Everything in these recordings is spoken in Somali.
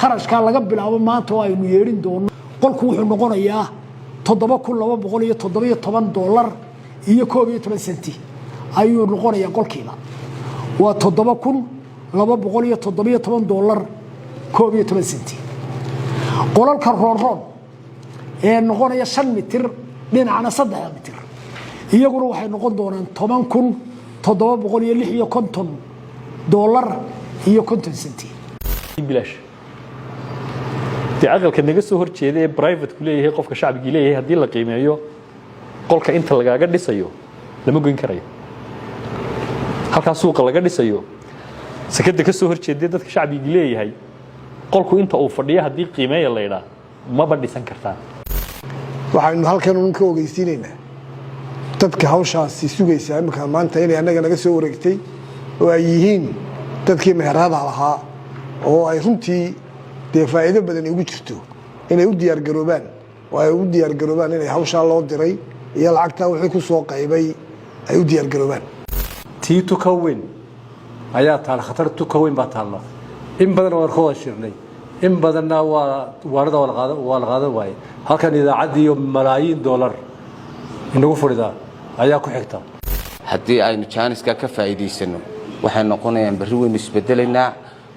kharashka laga bilaabo maanta oo aynu yeerin doono qolku wuxuu noqonayaa $7,217 iyo 12 senti ayuu noqonayaa qolkiiba waa $7,217 12 senti qolalka roon ee noqonaya 5 mitir dhinacna 3 mitir iyaguna waxay noqon doonaan $10,756 iyo 50 senti bilash aqalka naga soo horjeeday private ku leeyahay qofka shacbiga leeyahay hadii la qiimeeyo qolka inta lagaaga dhisayo lama goyn karayo halka suuqa laga dhisayo sakada ka soo horjeeday dadka shacbiga leeyahay qolku inta uu fadhiyo hadii qiimeeyo la yiraahdo ma badhisan kartaa waxaan halkan uun ka ogeysiinaynaa dadka hawshaasi sugaysa imika maanta inay anaga naga soo wareegtay oo ay yihiin dadkii meherada lahaa oo ay runtii faa'iido badan ugu jirto inay u diyaar garoobaan oo ay u diyaar garoobaan inay hawsha loo diray iyo lacagta wixii ku soo qaybay ay u diyaar garoobaan tiito ka weyn ayaa taal khatar tu ka weyn baa taala in badan oo kooda shirnay in badanna waa waarada wala qaado waay halkan idaacadii iyo malaayiin dollar inagu furida ayaa ku xigta haddii aynu jaaniska ka faa'iideysano waxay noqonayaan bari weyn isbedelayna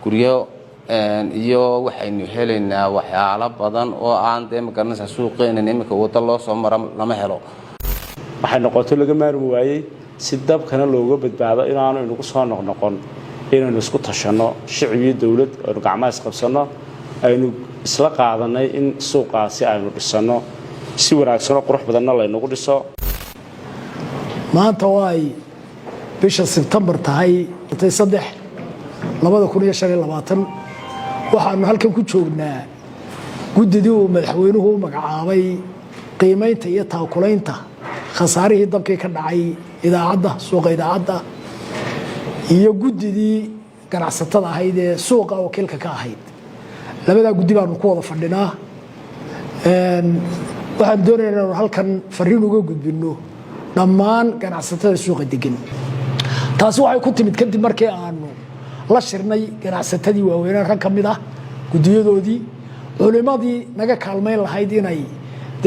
guriyo iyo waxaynu helaynaa waxyaalo badan oo aan magaranaysa suuqeena imika wada loo soo maro lama helo waxay noqoto laga maarmi waayay si dabkana looga badbaado inaanu inagu soo noqnoqon inaynu isku tashano shicibiyada dawlad oo gacmaha isqabsano aynu isla qaadanay in suuqaasi aynu dhisano si wanaagsan oo qurux badan la inagu dhiso maanta way bisha September tahay 2025 waxaanu halkan ku joognaa guddidu madaxweynuhu magacaabay qiimeynta iyo taakulaynta khasaarihii dabkii ka dhacay idaacadda suuqa idaacadda iyo guddidii ganacsatada ahayd ee suuqa wakiilka ka ahayd labada guddi baanu ku wada fadhinaa waxaan doonaynaa inaan halkan fariin uga gudbino dhammaan ganacsatada suuqa degan taasi waxay ku timid kadib markii aanu la shirnay ganacsatadii waaweynaa rag ka mid ah guddiyadoodii culimadii naga kaalmeyn lahayd inay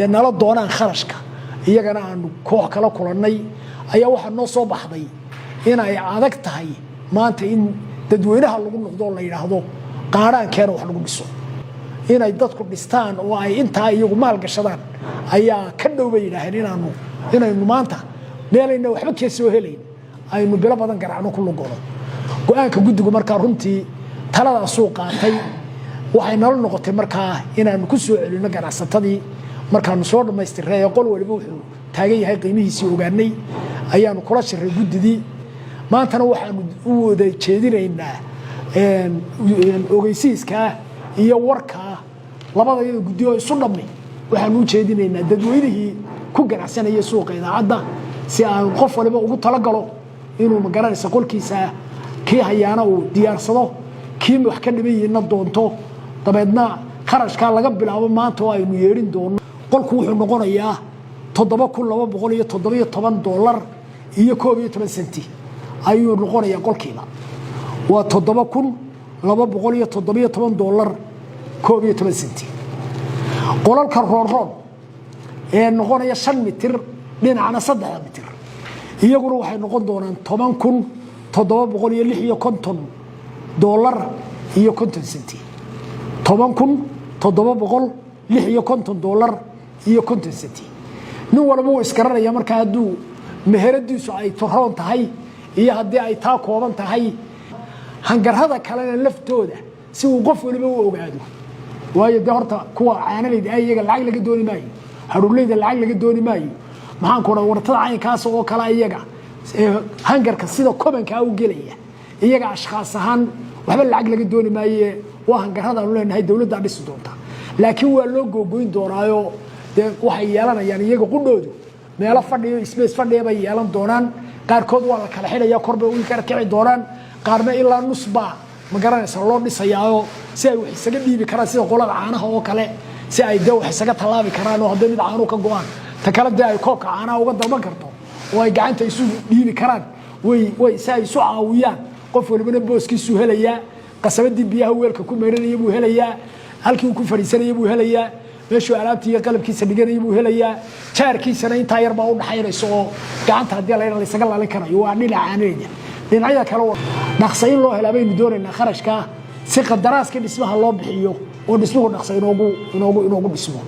nala doonaan kharashka iyagana aanu koox kala kulannay ayaa waxaa noo soo baxday inay adag tahay maanta in dadweynaha lagu noqdo la yidhaahdo qaaraankeena wax lagu dhiso inay dadku dhistaan oo ay intaa iyagu maal gashadaan ayaa ka dhow bay yidhaaheen inaynu maanta meelayna waxba ka soo helayn aynu bilo badan garaacno ku lugono go'aanka guddigu markaa runtii talada suuq qaatay waxay nala noqotay markaa inaanu ku soo celino ganacsatadii markaanu soo dhamaystiray qol waliba wuxuu taagan yahay qiimihiisii ogaanay ayaanu kula shiray guddidii maantana waxaanu u wada jeedinaynaa ogeysiiska iyo warka labada guddi oo isu dhamay waxaanu u jeedinaynaa dadweynihii ku ganacsanaya suuqa idaacadda si aan qof waliba ugu talagalo inuu magaranaysa qolkiisa kii hayaana uu diyaarsado kii wax ka dhiman yihiinna doonto dabeedna kharashka laga bilaabo maanta oo aynu yeerin doono qolku wuxuu noqonayaa $7,217 iyo 12 senti ayuu noqonayaa qolkiiba waa $7,217 12 senti qolalka roon ee noqonaya 5 mitir dhinacna 3 mitir iyaguna waxay noqon doonaan $10,756 iyo 50 senti $10,756 iyo 50 senti nin walba uu iskaranaya marka haduu meheradiisu ay toroon tahay iyo hadii ay taa kooban tahay hangarhada kalena laftooda si uu qof waliba u ogaado waayo horta kuwa caanaleyda ayaga lacag laga dooni maayo haruuleyda lacag laga dooni maayo maxaan ku wartada caynkaas oo kala iyaga hangarka sida kobanka u gelaya iyaga ashqaas ahaan waxba lacag laga dooni maayo waa hangarhada aan leenahay dawladda dhisi doonta laakiin waa loo gogoyn doonaayo waxay yeelanayaan iyaga qudhoodu meelo fadhiyo space fadhiyo bay yeelan doonaan qaarkood waa la kala xidhaya korba u kala kici doonaan qaarna ilaa nusba ma garanaysa loo dhisayaayo si ay wax isaga dhiibi karaan sida qolada caanaha oo kale si ay wax isaga talaabi karaan oo haddii mid caano ka go'an ta kala ay koobka caanaha uga dalban karto oo ay gacanta isu dhiibi karaan way si ay isu caawiyaan qof walibana booskiisu helaya qasabadii biyaha weelka ku meeranaya buu helayaa halkii uu ku fariisanaya buu helayaa meeshuu alaabtii iyo qalabkiisa dhiganaya buu helayaa jaarkiisana intaa yar baa u dhaxaynaysa oo gacanta haddii la isaga laalin karayo waa dhinacaanayda dhinacyada kale dhaqso in loo helaa baynu doonaynaa kharashka si qadaraaska dhismaha loo bixiyo oo dhismuhu dhaqso inoogu dhismo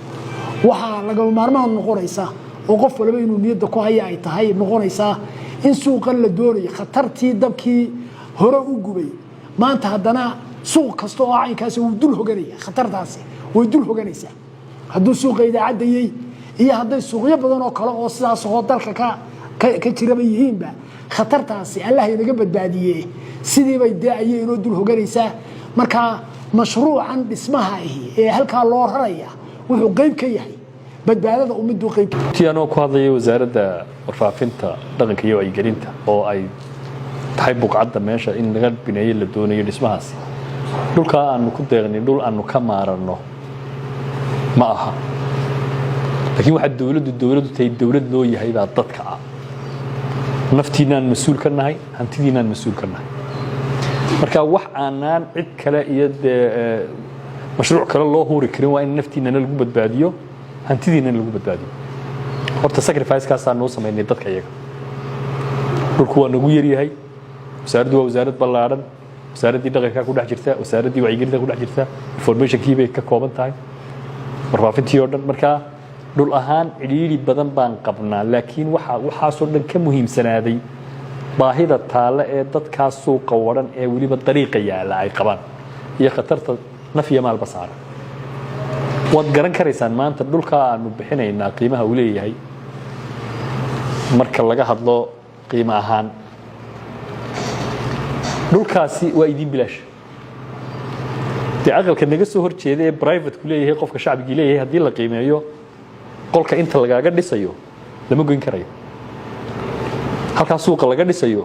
waxaa lagama maarmaan noqonaysa oo qof walba inuu niyadda ku haya ay tahay noqonaysaa in suuqan la doonayo khatartii dabkii hore u gubay maanta haddana suuq kasta oo caynkaasi wuu dul hoganaya khatartaasi way dul hoganaysaa hadduu suuqa idaacadayey iyo hadday suuqyo badan oo kale oo sidaas oo dalka ka jiraba yihiinba khatartaasi allah inaga badbaadiye sidii bay daayay inoo dul hoganaysaa marka mashruucan dhismaha ahi ee halkaa loo raraya wuxuu qayb ka yahay badbaadada ummaddu qayb tiyaano ku hadlaya wasaaradda warfaafinta dhaqanka iyo wacyigelinta oo ay tahay buqcadda meesha in laga bineeyo la doonayo dhismahaasi dhulka aanu ku deeqnay dhul aanu ka maaranno ma aha laakiin waxa dawladdu tahay dawlad loo yahay baa dadka ah naftiinaan mas'uul ka nahay hantidiinaan mas'uul ka nahay marka wax aanaan cid kale iyo mashruuc kale loo huri karin waa in naftiinana lagu badbaadiyo hantidiinana lagu badbaadiyo horta sacrifice-kaas aan noo sameynay dadka iyaga dhulku waa nagu yar yahay wasaaraddu waa wasaarad ballaaran wasaaraddii dhaqanka ku dhex jirta wasaaraddii wacyigelinta ku dhex jirta information-kii bay ka kooban tahay warfaafintii oo dhan marka dhul ahaan cidhiidhi badan baan qabnaa laakiin waxaasoo dhan ka muhiimsanaaday baahida taale ee dadkaas suuqa wadhan ee weliba dariiqa yaala ay qabaan iyo khatarta naf iyo maalba saaran waad garan karaysaan maanta dhulka aanu bixinaynaa qiimaha uu leeyahay marka laga hadlo qiimo ahaan dhulkaasi waa idin bilaash dee aqalka naga soo horjeeda ee privateku leeyahay qofka shacbigii leeyahay haddii la qiimeeyo qolka inta lagaaga dhisayo lama goyn karayo halkaa suuqa laga dhisayo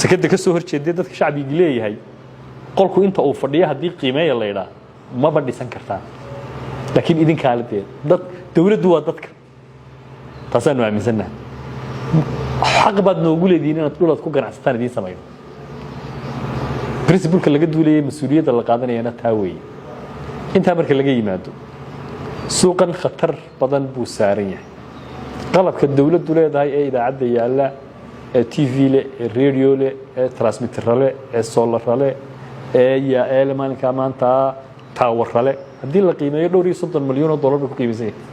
sakada ka soo horjeedee dadka shacbigii leeyahay qolku inta uu fadhiyo haddii qiimeeya la yidhaa maba dhisan kartaan laakiin idinkaa la dee dawladdu waa dadka taasaanu aaminsannahay xaq baad noogu leedihiin inaad dhulaad ku ganacsataan idiin samayno principalka laga duulayay mas-uuliyadda la qaadanayana taa weeye intaa marka laga yimaado suuqan khatar badan buu saaran yahay qalabka dawladdu leedahay ee idaacadda yaalla ee TV leh ee radio leh ee transmitter leh ee solar leh ee maalinka maanta tower leh haddii la qiimeeyo dhowr iyo 30 milyan oo dollar ku qiimaysan yahay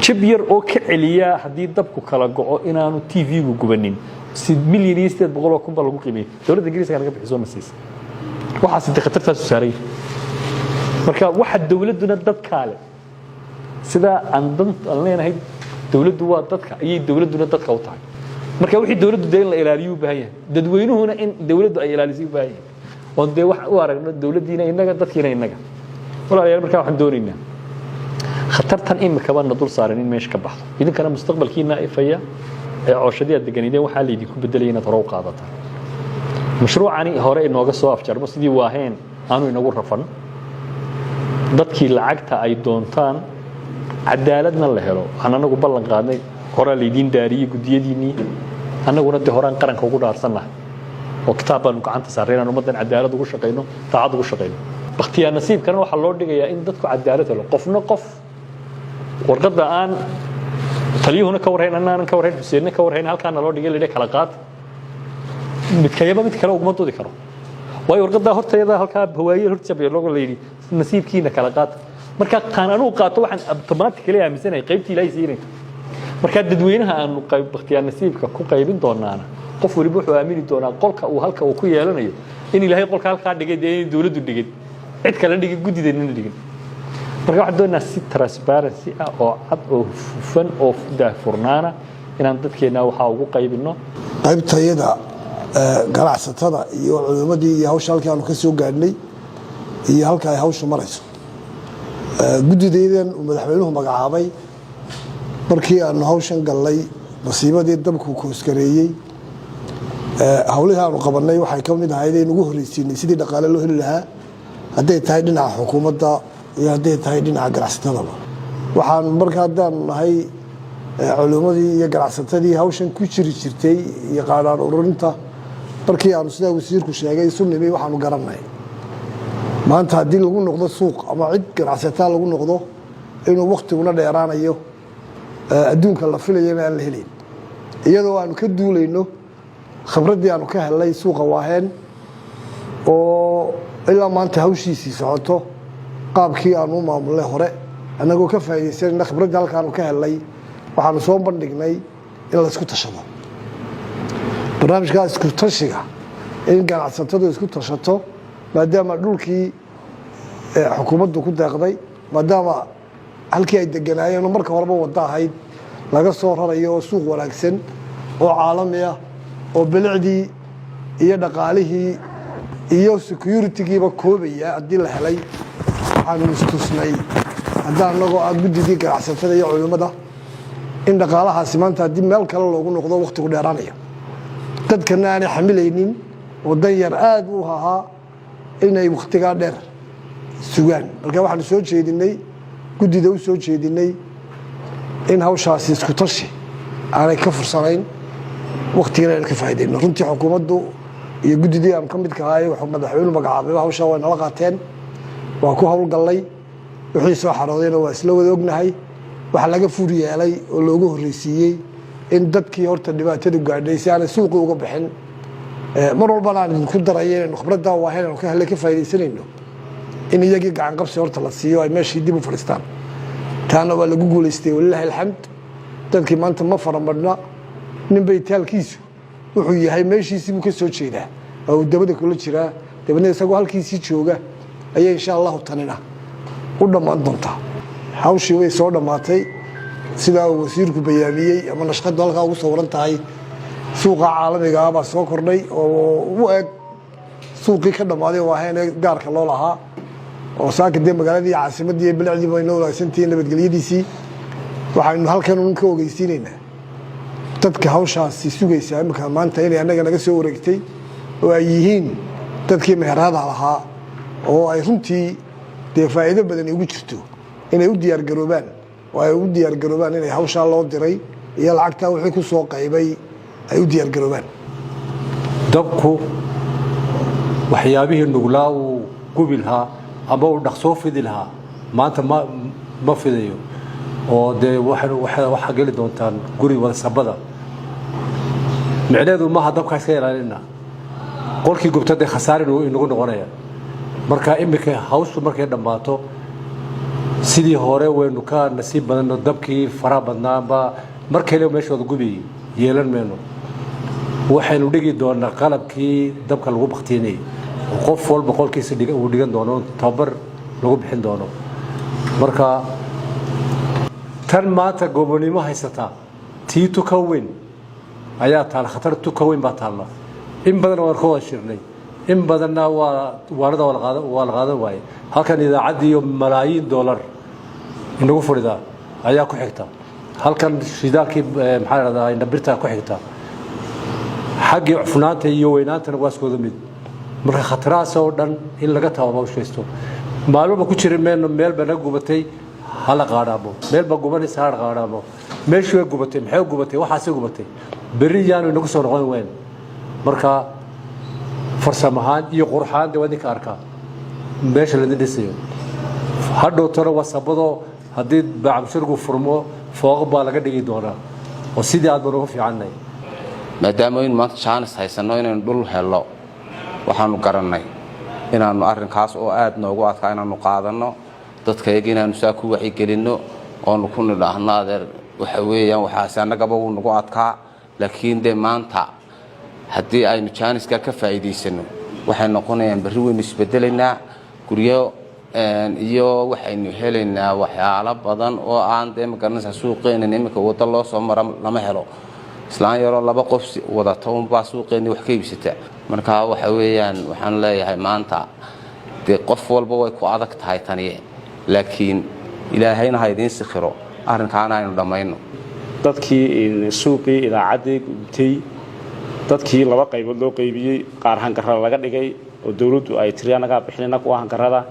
chip yar oo ka celiya haddii dabku kala go'o inaanu TV-gu gubanin 8 milyan iyo 800 kun baa lagu qiimeeyay dawladda Ingiriiska naga bixiso nasiis waxaas inta khatartaas saaray marka waxa dawladuna dadka leh sida aan leenahay dawladdu waa dadka ayay dawladuna dadka u tahay marka wixii dawladdu deyn la ilaaliyo baahan yahay dadweynuhuna in dawladdu ay ilaaliso baahan yahay oo de wax u aragno dawladdiina inaga dadkiina inaga walaalayaal marka waxaan doonaynaa khatartan imika baan dul saaran in meesha ka baxdo idinkana mustaqbalkiina ifaya ee cooshadii deganideen waxa la idinku bedelay inaad hore u qaadataan mashruucani hore inooga soo afjarmo sidii waaheen aanu inagu rafan dadkii lacagta ay doontaan cadaaladna la helo waxaan anagu ballan qaadnay hore la idin daariyay gudiyadiinii anaguna de horaan qaranka ugu dhaarsannahay oo kitaab baanu gacanta saareen ummadan cadaalad ugu shaqeyno taacad ugu shaqeyno waqtiga nasiibkana waxa loo dhigayaa in dadku cadaalad helo qofna qof warqada aan taliyuhuna ka warhayn annaan ka warhayn Xuseenna ka warhayn halkaan loo dhigay leeyahay kala qaad mid kale uguma doodi karo way warqada horteeda halka hawaaye hortiisa looga leeyay nasiibkiina kala qaad marka qaananu qaato waxaan automatically aaminsanay qaybtii ilaahay siinay marka dadweynaha aanu qayb waqtiga nasiibka ku qaybin doonaana qof waliba wuxuu aamini doonaa qolka uu halka uu ku yeelanayo in ilaahay qolka halka dhigay in dawladdu dhigay cid kale dhigay gudideena dhigay marka waxa doonaa si transparency ah oo cad oo hufan oo daahfurnaana inaan dadkeena waxa ugu qaybino qaybtayada ganacsatada iyo culimadii iyo hawsha halkii aanu ka soo gaadhnay iyo halka ay hawshu marayso gudideedan madaxweynuhu magacaabay markii aanu hawshan galnay nasiibadii dabku kooskareeyay hawlaha aanu qabanay waxay ka mid ahayd in ugu horeysiinay sidii dhaqaale loo heli lahaa hadday tahay dhinaca xukuumadda iyo hadday tahay dhinaca ganacsatada waxaan markaa haddaan nahay culimadii iyo ganacsatadii hawshan ku jiri jirtay iyo qaadaan ururinta markii aanu sidaa wasiirku sheegay sunnimi waxaanu garanay maanta haddii lagu noqdo suuq ama cid ganacsataa lagu noqdo inuu wakhtiguna dheeraanayo adduunka la filayana aan la helin iyadoo aanu ka duulayno khibraddii aanu ka helnay suuqa waaheen oo ilaa maanta hawshiisii socoto qaabkii aanu u maamulnay hore annagoo ka faa'iidaysanayna khibraddii halkaanu ka helnay waxaanu soo bandhignay in laysku tashado barnaamijkaa isku tashiga in ganacsatadu isku tashato maadaama dhulkii xukuumaddu ku deeqday maadaama halkii ay deganaayeen oo marka horeba waddo ahayd laga soo rarayo oo suuq wanaagsan oo caalami ah oo bilicdii iyo dhaqaalihii iyo security-giiba koobaya haddii la helay waxaanu istusnay haddaan annagoo ah guddidii ganacsatada iyo culimmada in dhaqaalahaasi maanta haddii meel kale loogu noqdo wakhtigu dheeraanayo dadkana aanay xamilaynin oo dan yar aad u ahaa inay wakhtigaa dheer sugaan marka waxaanu soo jeedinay guddida u soo jeedinay in hawshaasi isku tashi aanay ka fursanayn wakhtigana aynu ka faa'iidayno runtii xukuumaddu iyo guddidii aan ka midka ahay wuxuu madaxweynuhu magacaabay hawshaa way nala qaateen waa ku howlgallay wixii soo xaroodayna waa isla wada ognahay waxa laga fur yeelay oo loogu horreysiiyey in dadkii horta dhibaatadu gaadhay si aanay suuqii uga bixin mar walbana aan idinku daraya inaynu khibraddaa waahayn aanu ka helle ka faa'iidaysanayno in iyagii gacan qabsi horta la siiyo ay meeshii dib u fadhiistaan taana waa lagu guulaystay walilaahi alxamd dadkii maanta ma faramadhna nin baytaalkiisu wuxuu yahay meeshiisii buu ka soo jeedaa oo uu dabada kula jiraa dabadna isagoo halkiisii jooga ayay insha allahu tanina u dhammaan doontaa hawshii way soo dhammaatay sidaa uu wasiirku bayaamiyey ama nashqadu halkaa ugu sawiran tahay suuqa caalamiga ah baa soo kordhay oo u eg suuqii ka dhammaaday waaheenee gaarka loo lahaa oo saaka dee magaaladii caasimaddii iyo bilicdii bayna wanaagsantihiin nabadgelyadiisii waxaynu halkan un ka ogeysiinaynaa dadka hawshaasi sugaysaa imika maanta inay annaga naga soo wareegtay oo ay yihiin dadkii meherada lahaa oo ay runtii dee faa'iido badan ugu jirto inay u diyaargaroobaan oo ay u diyaargaroobaan inay hawshaa loo diray iyo lacagtaa wixii ku soo qaybay ay u diyaargaroobaan dabku waxyaabihii nuglaa uu gubi lahaa ama uu dhaqsoo fidi lahaa maanta ma fidayo oo dee waxaa geli doontaan guri wadasabada micneheedu maaha dabkaa iska ilaalina qolkii gubta dee khasaare inagu noqonaya marka iminka hawshu markay dhammaato sidii hore waynu ka nasiib badanno dabkii faraha badnaanba mar kale meeshooda gubi yeelan mayno waxaynu dhigi doonaa qalabkii dabka lagu baktiinayay qof walba qolkiisa uu dhigan doono tababar lagu bixin doono marka tan maanta gobonimo haysataa tii tuka weyn ayaa taal khatar tuka weyn baa taalla in badan waan ka wada shirnay in badanna waanada waa la qaadan waaye halkan idaacaddii iyo malaayiin doolar inagu fadhidaa ayaa ku xigta halkan shidaalkii maxaa la dhahdaa indhabirta ku xigta xaggii cufnaanta iyo weynaantana waa iskooda mid marka khatarahaas oo dhan in laga tababawshaysto maalmoba ku jira meel baa naga gubatay hala qaadhaamo meel baa gubanaysa hala qaadhaamo meeshii way gubatay maxay gubatay waxaasay gubatay berri yaanu inagu soo noqon weyn marka farsamahaan iyo qurxaan dee waa idinka arkaa meesha laidin dhisayo hadhowtana wasabado haddii baacamshirgu furmo fooq baa laga dhigi doonaa oo sidii aad baan uga fiicannay maadaama in maanta jaanis haysanno inaynu dhul hello waxaanu garannay inaannu arrinkaas oo aad noogu adkaa inaannu qaadanno dadkayaga inaannu saa ku waxigelinno oonu ku nidhaahno adeer waxa weeyaan waxaasi annagaba wuu nagu adkaa laakiin dee maanta haddii aynu jaaniska ka faa'iidaysanno waxay noqonayaan berri waynu isbeddelaynaa guryo iyo waxaynu helaynaa waxyaalo badan oo aan dee magaranaysaa suuqeenan iminka waddo loo soo mara lama helo islaan yaroo laba qof wadata unbaa suuqeenni wax ka iibsata marka waxa weeyaan waxaan leeyahay maanta dee qof walba way ku adag tahay taniye laakiin ilaahayna ha idiin sikhiro arrinkaana aynu dhammayno dadkii suuqii idaacaddii gubtay dadkii laba qaybood loo qaybiyey qaar hangarada laga dhigay oo dawladdu ay tiri annagaa bixinayna kuwa hangarada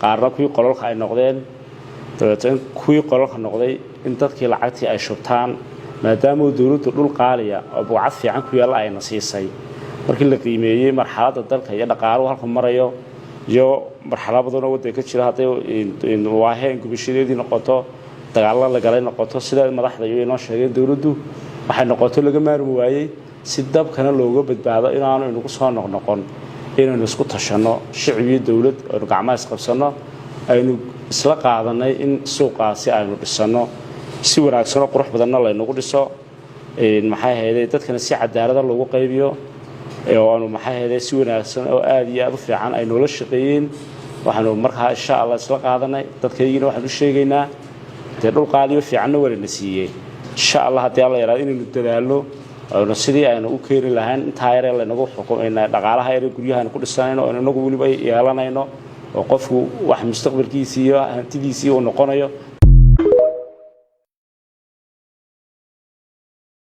qaarna kuwii qololka ay noqdeen dabeetna kuwii qololka noqday in dadkii lacagtii ay shubtaan maadaama dawladdu dhul qaaliya oo buucad fiican ku yaalla ayna siisay markii la qiimeeyay marxaladda dalka iyo dhaqaaluhu halka marayo iyo marxalado badan oo waddanka ka jira haday waaheen gubashadeedii noqoto dagaalada la galay noqoto sida madaxda iyo inoo sheegay dawladdu waxay noqoto laga maarmi waayay si dabkana looga badbaado inaanu inagu soo noqnoqon inaynu isku tashano shicib iyo dawlad oo gacmaha isqabsano aynu isla qaadanay in suuqaasi aynu dhisano si wanaagsan oo qurux badanna laynagu dhiso maxay ahayd dadkana si cadaalad ah loogu qaybiyo oo aanu maxay ahayd si wanaagsan oo aad iyo aad u fiican ay nolol shaqeeyeen waxaanu markaa insha Allah isla qaadanay dadkaygiina waxaan u sheegaynaa dhul qaaliyo fiicanna wala siiyay insha Allah hadii alla yaraado inaynu dadaalno oo sidii aynu u keeni lahayn inta yar ee lanagu xukumayna dhaqaalaha yar guryahan ku dhisanayno oo inagu waliba yeelanayno oo qofku wax mustaqbalkiisa iyo hantidiisa uu noqonayo